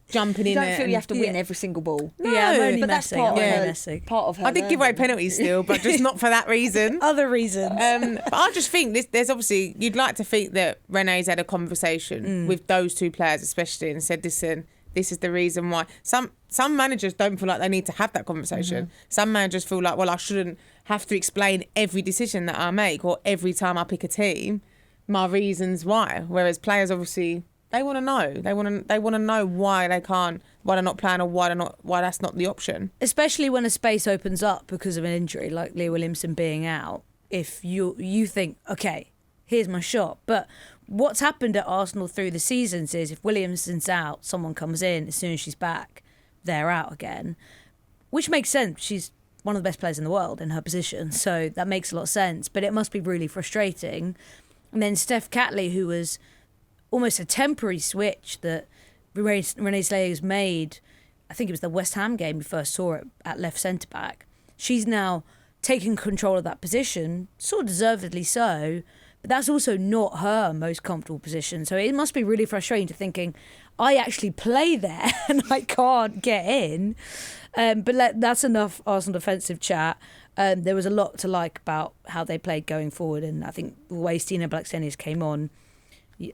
jumping in You it. don't feel you have to win every single ball. Yeah, I'm only But that's messing. part I'm of only her. messing. Part of her. I did give away learning. penalties still, but just not for that reason. Other reasons. But I just think there's obviously, you'd like to think that Renee's had a conversation with those two players especially and said, listen, this is the reason why. Some managers don't feel like they need to have that conversation. Some managers feel like, well, I shouldn't have to explain every decision that I make or every time I pick a team, my reasons why. Whereas players obviously, they want to know. They want to know why they can't, why they're not playing, or why that's not the option. Especially when a space opens up because of an injury, like Leah Williamson being out. If you think, okay, here's my shot. But what's happened at Arsenal through the seasons is if Williamson's out, someone comes in, as soon as she's back, they're out again. Which makes sense. She's one of the best players in the world in her position. So that makes a lot of sense. But it must be really frustrating. And then Steph Catley, who was almost a temporary switch that Renee Slayer's made, I think it was the West Ham game we first saw it at left centre-back. She's now taken control of that position, sort of deservedly so, but that's also not her most comfortable position. So it must be really frustrating to thinking, I actually play there and I can't get in. But that's enough Arsenal defensive chat. There was a lot to like about how they played going forward, and I think the way Stina Blackstenius came on,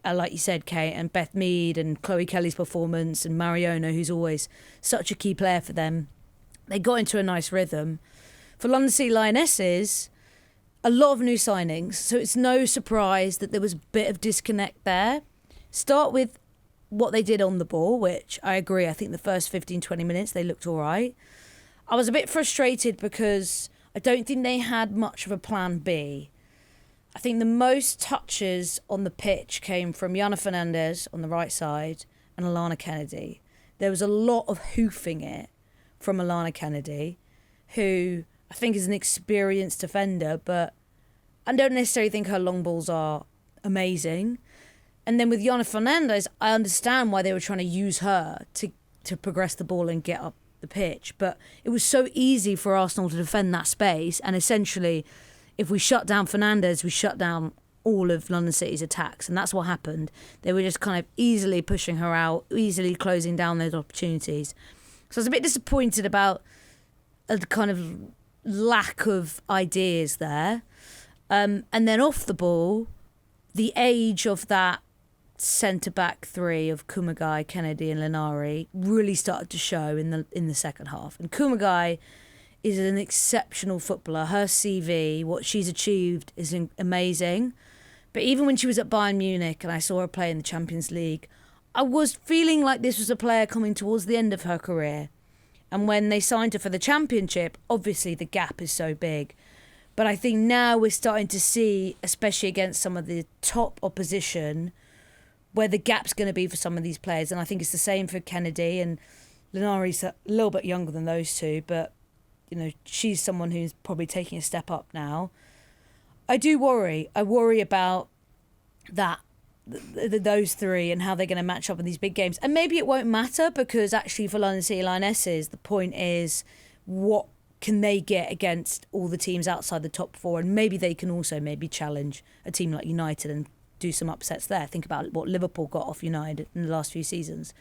like you said, Kate, and Beth Mead and Chloe Kelly's performance and Mariona, who's always such a key player for them, they got into a nice rhythm. For London City Lionesses, a lot of new signings, so it's no surprise that there was a bit of disconnect there. Start with what they did on the ball, which I agree, I think the first 15-20 minutes they looked all right. I was a bit frustrated because I don't think they had much of a plan B. I think the most touches on the pitch came from Yana Fernandez on the right side and Alana Kennedy. There was a lot of hoofing it from Alana Kennedy, who I think is an experienced defender, but I don't necessarily think her long balls are amazing. And then with Yana Fernandez, I understand why they were trying to use her to progress the ball and get up the pitch. But it was so easy for Arsenal to defend that space, and essentially, if we shut down Fernandez, we shut down all of London City's attacks. And that's what happened. They were just kind of easily pushing her out, easily closing down those opportunities. So I was a bit disappointed about a kind of lack of ideas there. And then off the ball, the age of that centre-back three of Kumagai, Kennedy and Linari really started to show in the second half. And Kumagai is an exceptional footballer. Her CV, what she's achieved is amazing. But even when she was at Bayern Munich and I saw her play in the Champions League, I was feeling like this was a player coming towards the end of her career. And when they signed her for the Championship, obviously the gap is so big. But I think now we're starting to see, especially against some of the top opposition, where the gap's going to be for some of these players. And I think it's the same for Kennedy, and Linari's a little bit younger than those two, but you know, she's someone who's probably taking a step up now. I do worry. I worry about that, those three, and how they're going to match up in these big games. And maybe it won't matter, because actually for London City Lionesses, the point is what can they get against all the teams outside the top four, and maybe they can also maybe challenge a team like United and do some upsets there. Think about what Liverpool got off United in the last few seasons.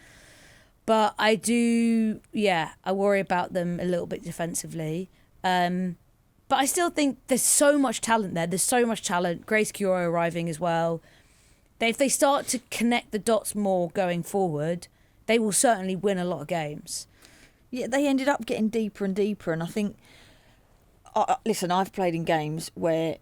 But I do, I worry about them a little bit defensively. But I still think there's so much talent there. There's so much talent. Grace Curo arriving as well. If they start to connect the dots more going forward, they will certainly win a lot of games. Yeah, they ended up getting deeper and deeper. And I think, listen, I've played in games where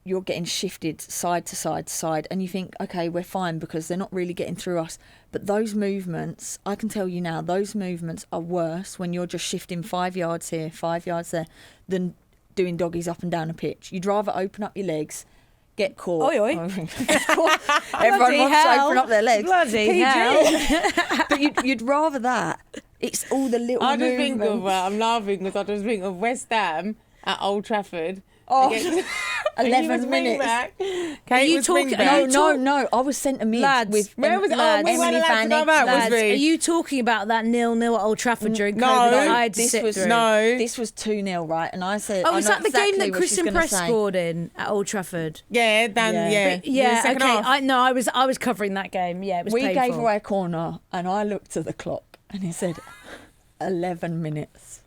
you're getting shifted side to side to side, and you think, okay, we're fine because they're not really getting through us. But those movements, I can tell you now, those movements are worse when you're just shifting 5 yards here, 5 yards there, than doing doggies up and down a pitch. You'd rather open up your legs, get caught. Oi, oi. Everyone wants to open up their legs. Bloody hell. But you'd rather that. It's all the little I just think movements. of, I'm laughing because I just think of West Ham at Old Trafford Oh, Against- 11 minutes. Kate you was talking- wing-back. No. I was centre mid Lads, with where was it? lads, We weren't Emily allowed to go Van out, was Lads, we? are you talking about that 0-0 at Old Trafford during No. COVID that I had to This sit was through? No. This was 2-0, right? And I said, Oh, I was know that the game exactly that what she's Christian gonna Press say. scored in at Old Trafford? Yeah, Dan. Yeah. Yeah. Yeah, Second okay. half. I was covering that game. Yeah, it was We painful. gave away a corner, and I looked at the clock, and it said 11 minutes,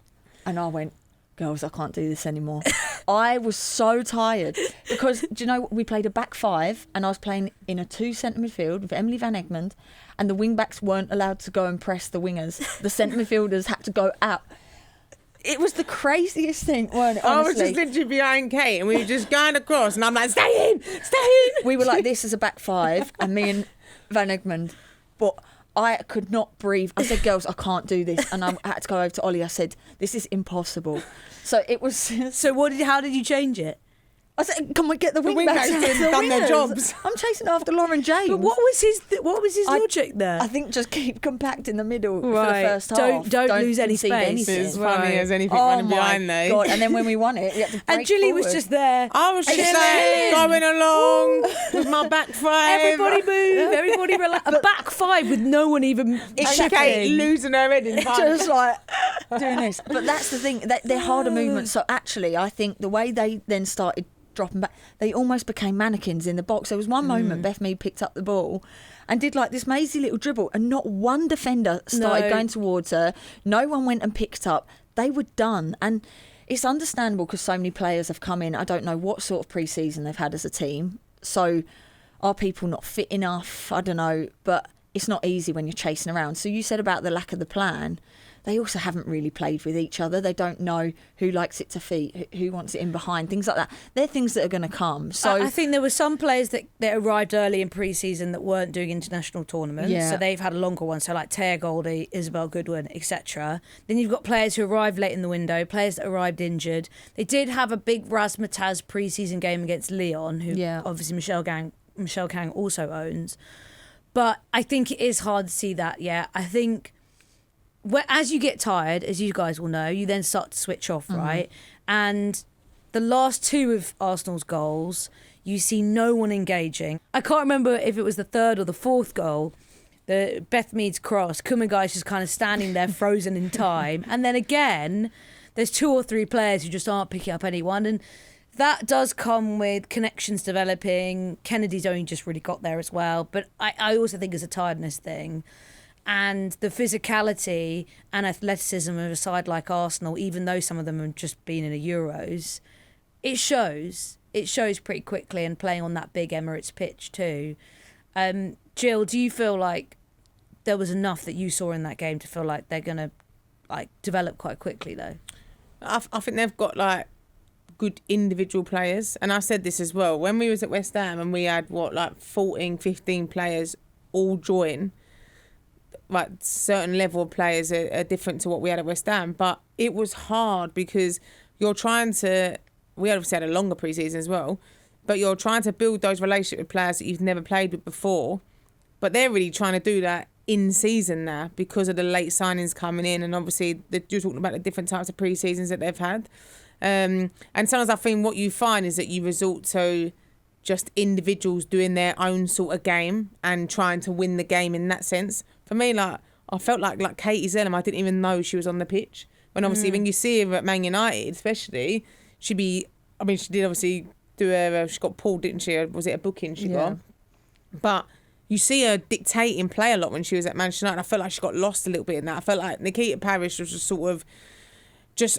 and I went, girls, I can't do this anymore. I was so tired because, do you know, we played a back five, and I was playing in a 2-centre midfield with Emily Van Egmond, and the wing backs weren't allowed to go and press the wingers. The centre midfielders had to go out. It was the craziest thing, weren't it? I was Honestly. just literally behind Kate, and we were just going across, and I'm like, stay in. We were like this as a back five, and me and Van Egmond, but I could not breathe. I said, girls, I can't do this. And I had to go over to Ollie. I said, this is impossible. So it was... So how did you change it? I said, can we get the wing wingbacks backs out didn't to the done their wingers? jobs. I'm chasing after Lauren James. But what was his I- logic there? I think just keep compact in the middle for the Right. first Don't- half. don't lose any concede space. anything. It's funny Right. as anything Oh running my behind there. God. And then when we won it, we had to break And Gilly was forward. just there. I was just Chilling. like going along with my back five. Everybody move. Everybody relax. A back five with no one even And checking. Kate losing her head in front. just like doing this. But that's the thing, they're harder movements. So actually, I think the way they then started dropping back, they almost became mannequins in the box. There was one moment Beth Mead picked up the ball and did like this mazy little dribble, and not one defender started No. going towards her. No one went and picked up. They were done. And it's understandable because so many players have come in. I don't know what sort of pre-season they've had as a team. So are people not fit enough? I don't know. But it's not easy when you're chasing around. So you said about the lack of the plan. They also haven't really played with each other. They don't know who likes it to feet, who wants it in behind, things like that. They're things that are going to come. So I think there were some players that arrived early in pre-season that weren't doing international tournaments, Yeah. so they've had a longer one. So like Taya Goldie, Isabel Goodwin, etc. Then you've got players who arrived late in the window, players that arrived injured. They did have a big razzmatazz pre-season game against Leon, who Yeah. obviously Michelle Kang also owns. But I think it is hard to see that. Yeah, I think. As you get tired, as you guys will know, you then start to switch off, right? And the last two of Arsenal's goals, you see no one engaging. I can't remember if it was the third or the fourth goal. The Beth Mead's cross, Kumagai's just kind of standing there frozen in time. And then again, there's two or three players who just aren't picking up anyone. And that does come with connections developing. Kennedy's only just really got there as well. But I also think it's a tiredness thing. And the physicality and athleticism of a side like Arsenal, even though some of them have just been in the Euros, it shows. It shows pretty quickly, and playing on that big Emirates pitch too. Jill, do you feel like there was enough that you saw in that game to feel like they're going to develop quite quickly though? I think they've got like good individual players, and I said this as well when we was at West Ham and we had 14, 15 players all join. Like certain level of players are different to what we had at West Ham, but it was hard because you're trying to. We obviously had a longer pre-season as well, but you're trying to build those relationships with players that you've never played with before. But they're really trying to do that in season now because of the late signings coming in, and obviously you're talking about the different types of pre-seasons that they've had. And sometimes I think what you find is that you resort to just individuals doing their own sort of game and trying to win the game in that sense. For me, I felt like Katie Zellum, I didn't even know she was on the pitch. When obviously when you see her at Man United, especially, she did obviously do she got pulled, didn't she? Or was it a booking she got? But you see her dictating play a lot when she was at Manchester United. I felt like she got lost a little bit in that. I felt like Nikita Parrish was just sort of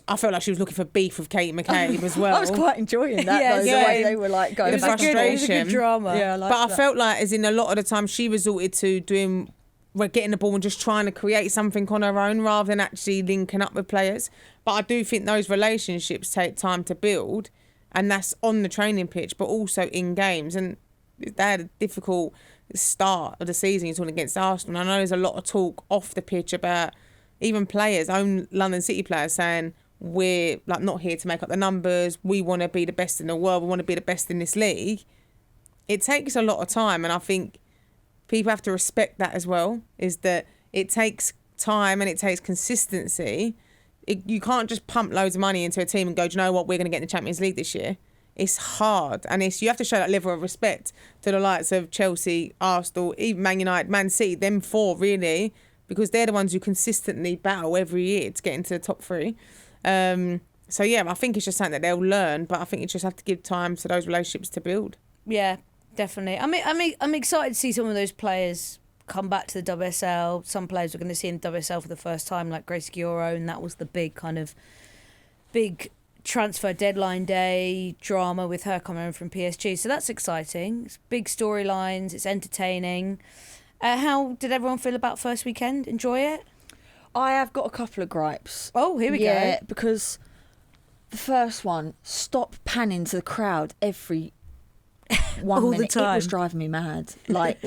I felt like she was looking for beef with Katie McCabe as well. I was quite enjoying that, Yeah, though, yeah. the way they were like going It was back and forth. It was a good drama. Yeah, But I felt like, as in a lot of the time, she resorted to getting the ball and just trying to create something on her own rather than actually linking up with players. But I do think those relationships take time to build, and that's on the training pitch, but also in games. And they had a difficult start of the season. You're talking against Arsenal. And I know there's a lot of talk off the pitch about even players, own London City players, saying we're not here to make up the numbers. We want to be the best in the world. We want to be the best in this league. It takes a lot of time, and I think people have to respect that as well, is that it takes time and it takes consistency. You can't just pump loads of money into a team and go, do you know what, we're going to get in the Champions League this year. it's hard, and you have to show that level of respect to the likes of Chelsea, Arsenal, even Man United, Man City, them four really, because they're the ones who consistently battle every year to get into the top three. So yeah, I think it's just something that they'll learn, but I think you just have to give time for those relationships to build. Yeah, definitely. I'm excited to see some of those players come back to the WSL. Some players we're going to see in the WSL for the first time, like Grace Gioro, and that was the big transfer deadline day drama with her coming over from PSG. So that's exciting. It's big storylines. It's entertaining. How did everyone feel about first weekend? Enjoy it? I have got a couple of gripes. Oh, here we go. Yeah, because the first one, stop panning to the crowd every 1 All minute. the time. It was driving me mad. Like,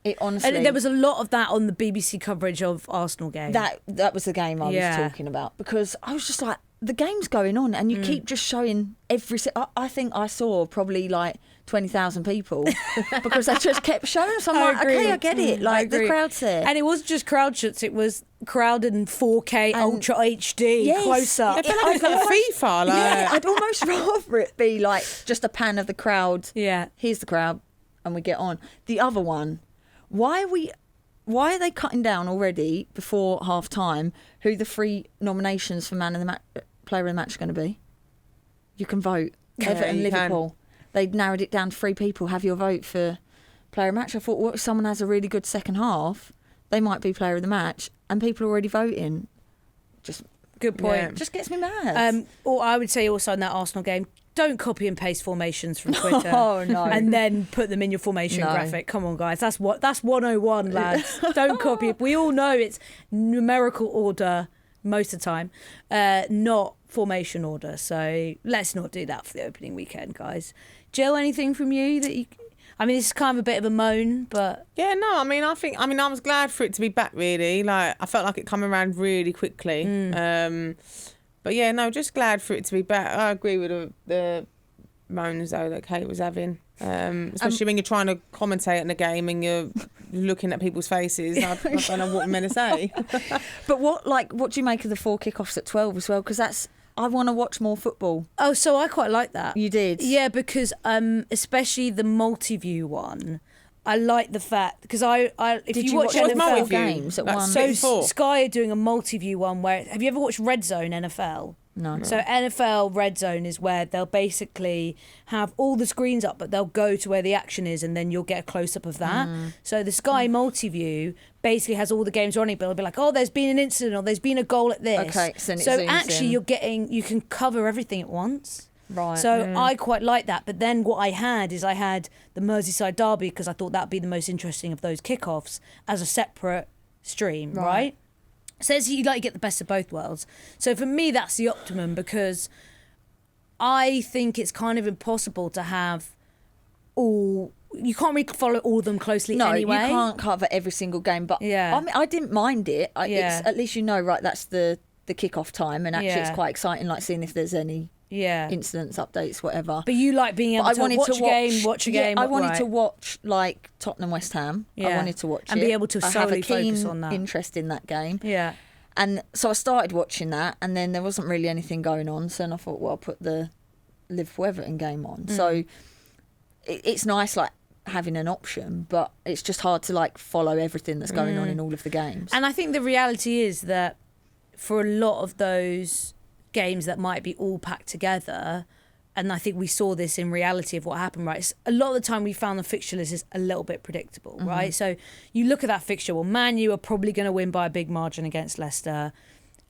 it honestly... And there was a lot of that on the BBC coverage of Arsenal game. That was the game I was talking about, because I was just like, the game's going on and you keep just showing I think I saw probably like 20,000 people because they just kept showing. So I'm like, okay, I get it. Like, the crowd's there. And it wasn't just crowd shots, it was crowded in 4K, Ultra HD, close up. I feel like it's got FIFA. Like. Yeah, I'd almost rather it be like just a pan of the crowd. Yeah. Here's the crowd and we get on. The other one, why are they cutting down already before half time who the 3 nominations for player of the match are going to be? You can vote. Everton, Liverpool. They've narrowed it down to 3 people. Have your vote for player of the match. I thought, what if someone has a really good second half? They might be player of the match, and people are already voting. Just good point. Yeah. Just gets me mad. Or I would say also in that Arsenal game, don't copy and paste formations from Twitter. Oh no! And then put them in your formation graphic. Come on, guys. That's 101, lads. Don't copy it. We all know it's numerical order most of the time, not formation order. So let's not do that for the opening weekend, guys. Jill, anything from you that you... I mean, this is kind of a bit of a moan, but... Yeah, no, I was glad for it to be back, really. Like, I felt like it coming around really quickly. But yeah, no, just glad for it to be back. I agree with the moans, though, that Kate was having. Especially when you're trying to commentate on the game and you're looking at people's faces. I don't know what I'm meant to say. But what do you make of the 4 kickoffs at 12 as well? Because I want to watch more football. Oh, so I quite like that. You did? Yeah, because especially the multi-view one, I like the fact because if you watch NFL games at one, so Sky are doing a multi-view one where have you ever watched Red Zone NFL? No. So NFL Red Zone is where they'll basically have all the screens up, but they'll go to where the action is, and then you'll get a close up of that. So the Sky multi-view basically has all the games running, but it'll be like, oh, there's been an incident or there's been a goal at this. Okay, so actually you can cover everything at once. Right. So I quite like that. But then what I had the Merseyside derby because I thought that'd be the most interesting of those kickoffs as a separate stream, right? Says you like get the best of both worlds. So for me, that's the optimum because I think it's kind of impossible to have all. You can't really follow all of them closely anyway. No, you can't cover every single game. But yeah. I mean, I didn't mind it. It's, at least you know, right, that's the kick-off time. And actually it's quite exciting, like seeing if there's any incidents, updates, whatever. But you like being able to watch a game. I wanted to watch like Tottenham West Ham. Yeah. I wanted to watch and it. be able to solely focus on that. Interest in that game. Yeah. And so I started watching that, and then there wasn't really anything going on. So then I thought, well, I'll put the Liverpool Everton game on. So it's nice, like having an option, but it's just hard to like follow everything that's going on in all of the games. And I think the reality is that for a lot of those games that might be all packed together, and I think we saw this in reality of what happened, right? A lot of the time we found the fixture list is a little bit predictable, right? So you look at that fixture, well, Man U are probably going to win by a big margin against Leicester.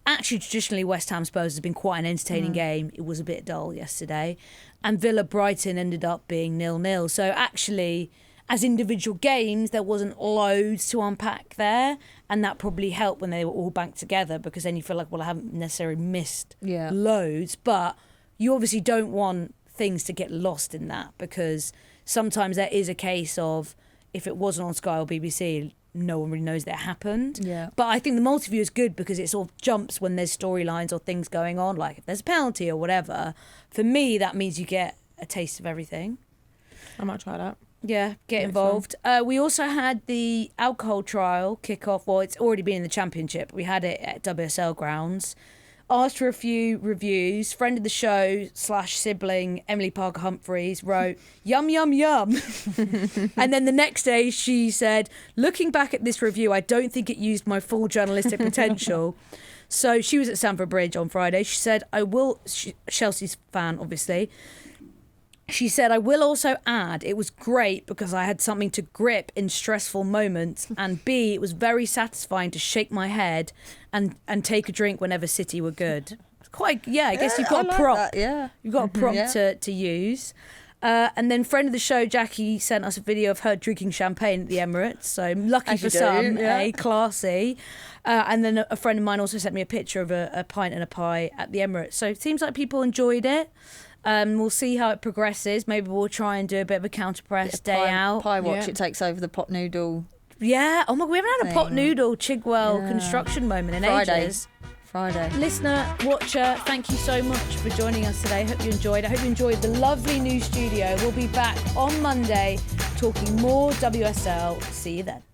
Actually, traditionally, West Ham Spurs has been quite an entertaining game. It was a bit dull yesterday. And Villa Brighton ended up being 0-0. So actually, as individual games, there wasn't loads to unpack there. And that probably helped when they were all banked together because then you feel like, well, I haven't necessarily missed loads. But you obviously don't want things to get lost in that because sometimes there is a case of if it wasn't on Sky or BBC, no one really knows that it happened. Yeah. But I think the multi-view is good because it sort of jumps when there's storylines or things going on, like if there's a penalty or whatever. For me, that means you get a taste of everything. I might try that. Yeah, get involved. We also had the alcohol trial kick off. Well, it's already been in the Championship. We had it at WSL grounds. asked for a few reviews. Friend of the show / sibling Emily Parker Humphreys wrote, "Yum, yum, yum." And then the next day she said, "Looking back at this review, I don't think it used my full journalistic potential." So she was at Stamford Bridge on Friday. She said, Chelsea's fan, obviously. She said, "I will also add, it was great because I had something to grip in stressful moments, and B, it was very satisfying to shake my head and take a drink whenever City were good." Quite, yeah, I guess you've got a prop. That, yeah. You've got a prop Yeah. to use. And then friend of the show, Jackie, sent us a video of her drinking champagne at the Emirates. So lucky As for you do, some, yeah. classy. And then a friend of mine also sent me a picture of a pint and a pie at the Emirates. So it seems like people enjoyed it. We'll see how it progresses. Maybe we'll try and do a bit of a counter press day out. Pie watch, Yeah. it takes over the pot noodle. Yeah. Oh my God, we haven't had a pot Thing. noodle Chigwell Yeah. construction moment in Friday. ages. Friday. Listener, watcher, thank you so much for joining us today. Hope you enjoyed. I hope you enjoyed the lovely new studio. We'll be back on Monday talking more WSL. See you then.